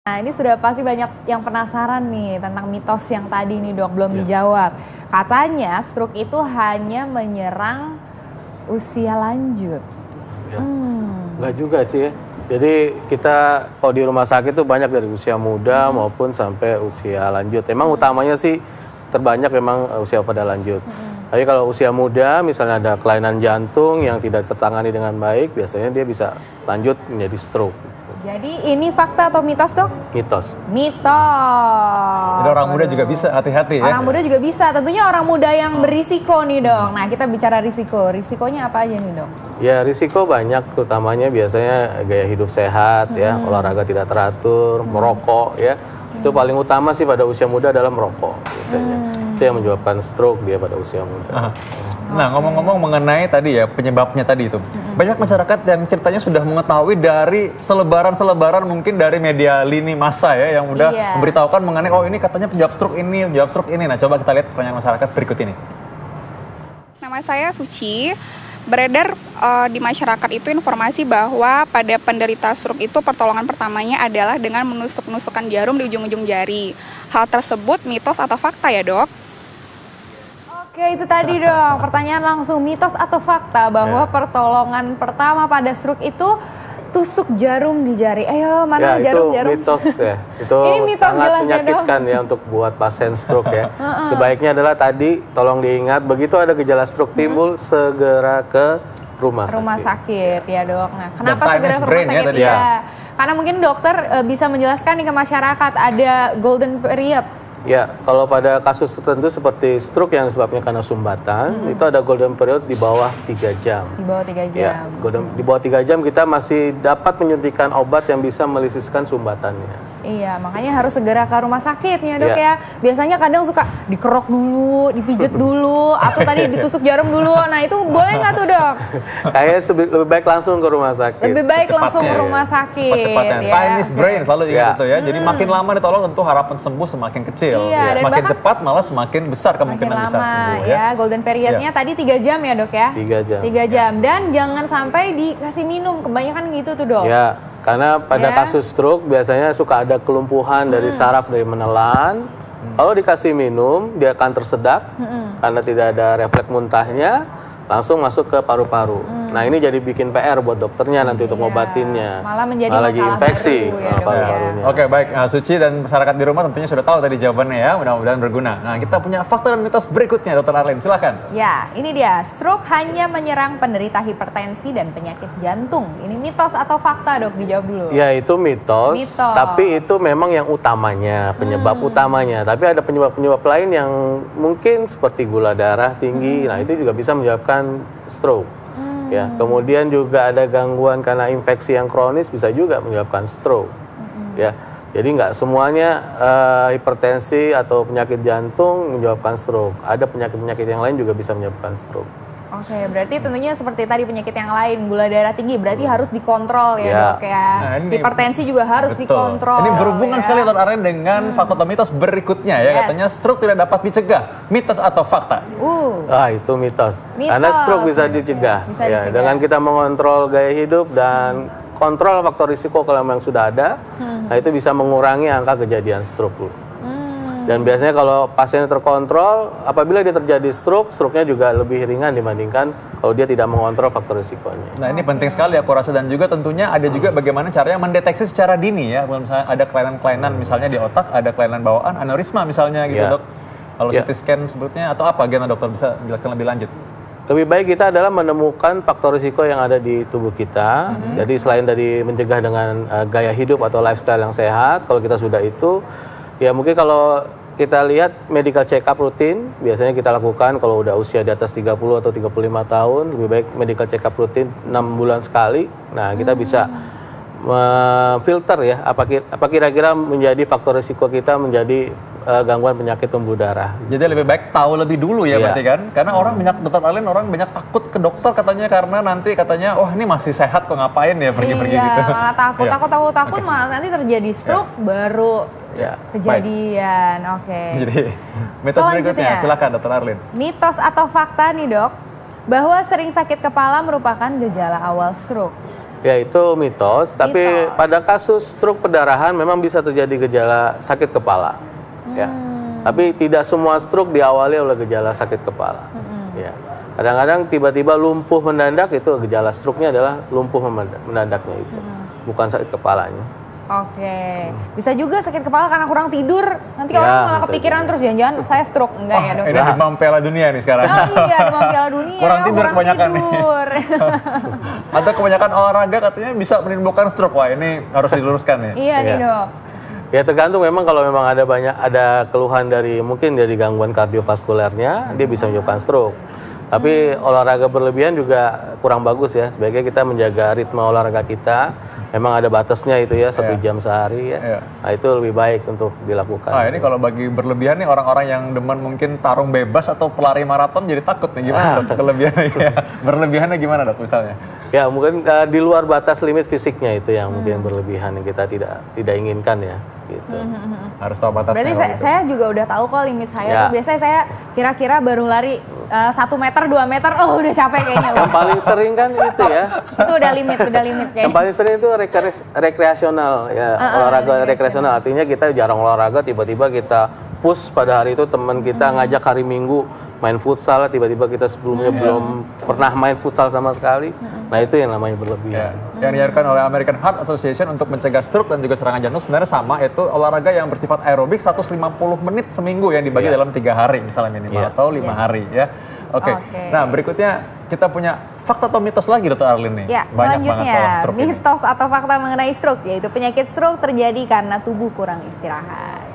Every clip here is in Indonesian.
Nah, ini sudah pasti banyak yang penasaran nih tentang mitos yang tadi nih dok, belum dijawab. Katanya stroke itu hanya menyerang usia lanjut. Ya. Enggak juga sih ya. Jadi kita kalau di rumah sakit itu banyak dari usia muda maupun sampai usia lanjut. Emang utamanya sih terbanyak memang usia pada lanjut. Tapi kalau usia muda misalnya ada kelainan jantung yang tidak tertangani dengan baik, biasanya dia bisa lanjut menjadi stroke. Jadi ini fakta atau mitos dok? Mitos. Mitos. Jadi orang muda juga bisa, hati-hati ya. Orang muda juga bisa, tentunya orang muda yang berisiko nih dok. Nah kita bicara risiko, risikonya apa aja nih dok? Ya risiko banyak, terutamanya biasanya gaya hidup sehat ya, olahraga tidak teratur, merokok ya. Itu paling utama sih pada usia muda adalah merokok biasanya. Itu yang menyebabkan stroke dia pada usia muda. Nah ngomong-ngomong mengenai tadi ya penyebabnya tadi itu, banyak masyarakat yang ceritanya sudah mengetahui dari selebaran mungkin dari media lini massa ya yang udah memberitahukan mengenai oh ini katanya penyebab stroke ini, penyebab stroke ini. Nah coba kita lihat pertanyaan masyarakat berikut ini. Nama saya Suci. Beredar di masyarakat itu informasi bahwa pada penderita stroke itu pertolongan pertamanya adalah dengan menusuk-nusukan jarum di ujung-ujung jari. Hal tersebut mitos atau fakta ya dok? Oke itu tadi dong, pertanyaan langsung mitos atau fakta bahwa pertolongan pertama pada stroke itu tusuk jarum di jari. Ayo mana jarum? Itu mitos ya. Itu mitos sangat jelas, menyakitkan ya untuk buat pasien stroke ya. Sebaiknya adalah tadi tolong diingat begitu ada gejala stroke timbul segera ke rumah sakit. Rumah sakit ya dok. Nah kenapa Dan segera ke rumah brain ya sakit tadi ya? Karena mungkin dokter bisa menjelaskan nih ke masyarakat ada golden period. Ya, kalau pada kasus tertentu seperti stroke yang disebabkan karena sumbatan, itu ada golden period di bawah 3 jam. Di bawah 3 jam. Ya, di bawah 3 jam kita masih dapat menyuntikkan obat yang bisa melisiskan sumbatannya. Iya, makanya harus segera ke rumah sakit ya dok ya. Biasanya kadang suka dikerok dulu, dipijet dulu, atau tadi ditusuk jarum dulu. Nah itu boleh nggak tuh dok? Kayaknya lebih baik langsung ke rumah sakit. Lebih baik langsung ke rumah sakit. Cepat-cepatnya. Ya. Time is brain, selalu ingat itu ya. Jadi makin lama ditolong tentu harapan sembuh semakin kecil. Iya, dan makin cepat malah semakin besar kemungkinan bisa sembuh ya. Golden periodnya tadi 3 jam ya dok ya? 3 jam. 3 jam. Dan jangan sampai dikasih minum, kebanyakan gitu tuh dok. Ya, karena pada kasus stroke biasanya suka ada kelumpuhan dari saraf dari menelan. Kalau dikasih minum, dia akan tersedak karena tidak ada refleks muntahnya, langsung masuk ke paru-paru. Nah ini jadi bikin PR buat dokternya nanti untuk ngobatinnya. Malah menjadi lagi masalah infeksi baru ya, paru-parunya. Oke baik, Suci dan masyarakat di rumah tentunya sudah tahu tadi jawabannya ya, mudah-mudahan berguna. Nah kita punya fakta dan mitos berikutnya, Dr. Arlene, silakan. Ya, ini dia, stroke hanya menyerang penderita hipertensi dan penyakit jantung. Ini mitos atau fakta dok, dijawab dulu. Ya itu mitos, tapi itu memang yang utamanya, penyebab utamanya. Tapi ada penyebab-penyebab lain yang mungkin seperti gula darah tinggi, nah itu juga bisa menyebabkan stroke. Ya, kemudian juga ada gangguan karena infeksi yang kronis bisa juga menyebabkan stroke. Ya, jadi nggak semuanya hipertensi atau penyakit jantung menyebabkan stroke. Ada penyakit-penyakit yang lain juga bisa menyebabkan stroke. Oke, berarti tentunya seperti tadi penyakit yang lain, gula darah tinggi, berarti harus dikontrol ya dok ya. Nah, hipertensi juga harus dikontrol. Ini berhubungan sekali Dr. Arlene dengan fakta atau mitos berikutnya ya. Katanya stroke tidak dapat dicegah, mitos atau fakta? Itu mitos. Karena stroke bisa dicegah. Ya, dengan kita mengontrol gaya hidup dan kontrol faktor risiko kalau memang sudah ada, nah itu bisa mengurangi angka kejadian stroke. Dan biasanya kalau pasiennya terkontrol, apabila dia terjadi stroke, stroke-nya juga lebih ringan dibandingkan kalau dia tidak mengontrol faktor risikonya. Nah ini penting sekali aku rasa, dan juga tentunya ada juga bagaimana caranya mendeteksi secara dini ya. Misalnya ada kelainan-kelainan misalnya di otak, ada kelainan bawaan, aneurisma misalnya gitu dok. Kalau CT scan sebetulnya atau apa, gimana dokter bisa jelaskan lebih lanjut? Lebih baik kita adalah menemukan faktor risiko yang ada di tubuh kita. Jadi selain dari mencegah dengan gaya hidup atau lifestyle yang sehat, kalau kita sudah itu, ya mungkin kalau kita lihat medical check up rutin, biasanya kita lakukan kalau udah usia di atas 30 atau 35 tahun, lebih baik medical check up rutin 6 bulan sekali. Nah, kita bisa filter ya, apa kira-kira menjadi faktor risiko kita menjadi gangguan penyakit pembuluh darah. Jadi lebih baik tahu lebih dulu ya berarti kan? Karena orang banyak, Dr. Arlene, orang banyak takut ke dokter katanya karena nanti katanya, oh ini masih sehat kok ngapain ya pergi-pergi gitu. Iya, malah takut malah nanti terjadi stroke baru kejadian. Jadi mitos berikutnya, silakan Dr. Arlene. Mitos atau fakta nih dok, bahwa sering sakit kepala merupakan gejala awal stroke. Ya itu mitos, tapi pada kasus stroke perdarahan memang bisa terjadi gejala sakit kepala. Ya. Tapi tidak semua stroke diawali oleh gejala sakit kepala. Ya. Kadang-kadang tiba-tiba lumpuh mendadak, itu gejala stroke-nya adalah lumpuh mendadaknya itu, bukan sakit kepalanya. Oke, bisa juga sakit kepala karena kurang tidur. Nanti orang malah kepikiran terus jangan-jangan saya stroke. Enggak ya dok? Ini demam Piala Dunia nih sekarang. Oh iya, demam Piala Dunia. Kurang tidur kebanyakan tidur. Atau kebanyakan olahraga katanya bisa menimbulkan stroke. Wah ini harus diluruskan ya. Iya nih dok. Ya tergantung memang, kalau memang ada keluhan dari mungkin dari gangguan kardiovaskulernya, dia bisa menyebabkan stroke. Tapi olahraga berlebihan juga kurang bagus ya. Sebaiknya kita menjaga ritme olahraga kita. Memang ada batasnya itu ya, 1 jam sehari ya. Nah itu lebih baik untuk dilakukan. Nah ini kalau bagi berlebihan nih, orang-orang yang demen mungkin tarung bebas atau pelari maraton jadi takut nih. Gimana dok kelebihannya? Berlebihannya gimana dok misalnya? Ya mungkin di luar batas limit fisiknya itu yang mungkin berlebihan, yang kita tidak inginkan ya. Gitu. Harus tahu batasnya. Berarti saya juga udah tahu kok limit saya. Biasanya saya kira-kira baru lari 1 meter, 2 meter, oh udah capek kayaknya. Yang paling sering kan itu ya. Itu udah limit kayaknya. Yang paling sering itu rekreasional ya, olahraga rekreasional. Artinya kita jarang olahraga, tiba-tiba kita push pada hari itu, teman kita ngajak hari Minggu main futsal, tiba-tiba kita sebelumnya belum pernah main futsal sama sekali. Nah itu yang namanya berlebihan. Yang diarahkan oleh American Heart Association untuk mencegah stroke dan juga serangan jantung sebenarnya sama, yaitu olahraga yang bersifat aerobik 150 menit seminggu yang dibagi dalam 3 hari misalnya minimal atau 5 hari ya. Oke. Nah berikutnya kita punya fakta atau mitos lagi Dr. Arlin nih. Ya, selanjutnya mitos atau fakta mengenai stroke, yaitu penyakit stroke terjadi karena tubuh kurang istirahat.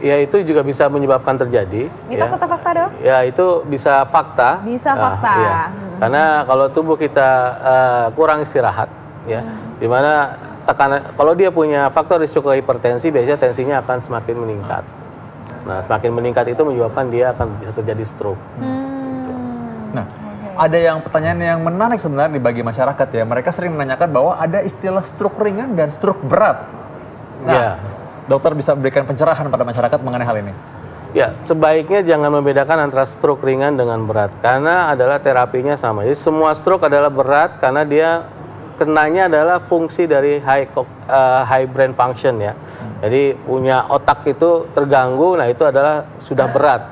Ya itu juga bisa menyebabkan terjadi. Mitos atau fakta dok? Ya itu bisa fakta. Bisa fakta. Ya. Karena kalau tubuh kita kurang istirahat, ya, dimana tekanan, kalau dia punya faktor risiko hipertensi, biasanya tensinya akan semakin meningkat. Nah semakin meningkat itu menyebabkan dia akan bisa terjadi stroke. Nah, ada yang pertanyaan yang menarik sebenarnya bagi masyarakat ya. Mereka sering menanyakan bahwa ada istilah stroke ringan dan stroke berat. Nah, dokter bisa berikan pencerahan pada masyarakat mengenai hal ini? Ya, sebaiknya jangan membedakan antara stroke ringan dengan berat, karena adalah terapinya sama. Jadi semua stroke adalah berat karena dia kenanya adalah fungsi dari high brain function ya. Jadi punya otak itu terganggu, nah itu adalah sudah berat.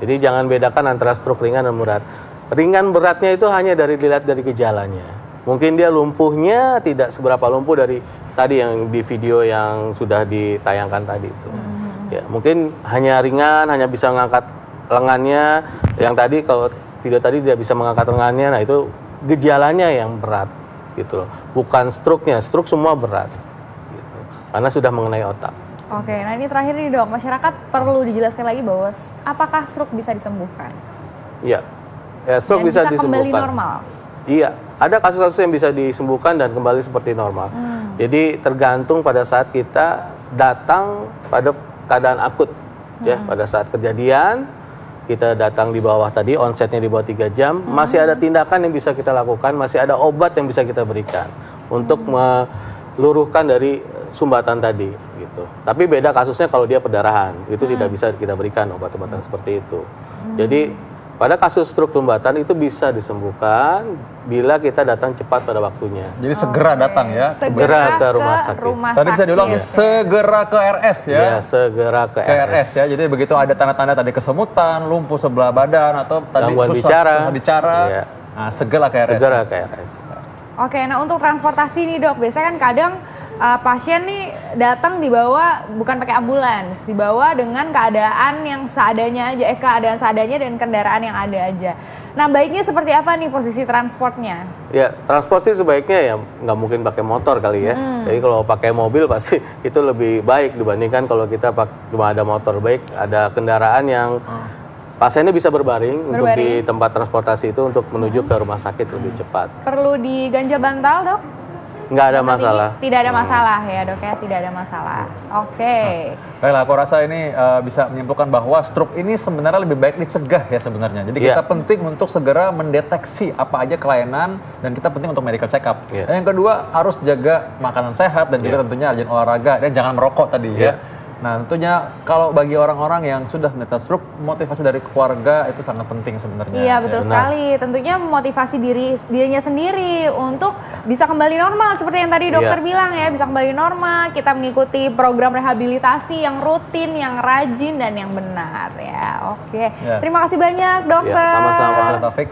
Jadi jangan bedakan antara stroke ringan dan berat. Ringan beratnya itu hanya dilihat dari gejalanya. Mungkin dia lumpuhnya tidak seberapa lumpuh dari tadi yang di video yang sudah ditayangkan tadi itu. Ya, mungkin hanya ringan, hanya bisa mengangkat lengannya. Yang tadi kalau video tadi tidak bisa mengangkat lengannya, nah itu gejalanya yang berat gitu loh. Bukan stroke-nya, stroke semua berat gitu. Karena sudah mengenai otak. Oke, nah ini terakhir nih dok, masyarakat perlu dijelaskan lagi bahwa apakah stroke bisa disembuhkan? Iya. Ya, stroke bisa disembuhkan. Kembali normal? Iya, ada kasus-kasus yang bisa disembuhkan dan kembali seperti normal. Jadi tergantung pada saat kita datang pada keadaan akut, ya, pada saat kejadian kita datang di bawah tadi, onsetnya di bawah 3 jam, masih ada tindakan yang bisa kita lakukan, masih ada obat yang bisa kita berikan untuk meluruhkan dari sumbatan tadi, gitu. Tapi beda kasusnya kalau dia perdarahan, itu tidak bisa kita berikan obat-obatan seperti itu. Jadi pada kasus stroke sumbatan itu bisa disembuhkan bila kita datang cepat pada waktunya. Jadi segera datang ya. Segera ke rumah sakit. Tadi bisa diulang ya, segera ke RS ya. Ya, segera ke RS ya. Jadi begitu ada tanda-tanda tadi kesemutan, lumpuh sebelah badan atau tadi gangguan bicara. Ya. Nah, segera ke RS. Segera ke RS. Oke, nah untuk transportasi nih dok, biasanya kan kadang pasien nih datang dibawa bukan pakai ambulans, dibawa dengan keadaan yang seadanya aja, keadaan seadanya dan kendaraan yang ada aja. Nah baiknya seperti apa nih posisi transportnya? Ya transport sih sebaiknya ya nggak mungkin pakai motor kali ya. Jadi kalau pakai mobil pasti itu lebih baik dibandingkan kalau kita cuma ada motor. Baik ada kendaraan yang pasiennya bisa berbaring untuk di tempat transportasi itu untuk menuju ke rumah sakit lebih cepat. Perlu diganjal bantal dok? Nggak ada masalah. Tidak ada masalah ya dok ya, tidak ada masalah. Oke. Baiklah, aku rasa ini bisa menyimpulkan bahwa stroke ini sebenarnya lebih baik dicegah ya sebenarnya. Jadi kita penting untuk segera mendeteksi apa aja kelainan dan kita penting untuk medical check up. Dan yang kedua harus jaga makanan sehat dan juga tentunya rajin olahraga dan jangan merokok tadi ya. Nah, tentunya kalau bagi orang-orang yang sudah menderita stroke, motivasi dari keluarga itu sangat penting sebenarnya. Iya, betul sekali. Tentunya motivasi dirinya sendiri untuk bisa kembali normal seperti yang tadi dokter bilang ya, bisa kembali normal, kita mengikuti program rehabilitasi yang rutin, yang rajin dan yang benar ya. Oke. Terima kasih banyak dokter. Sama-sama. Taufik.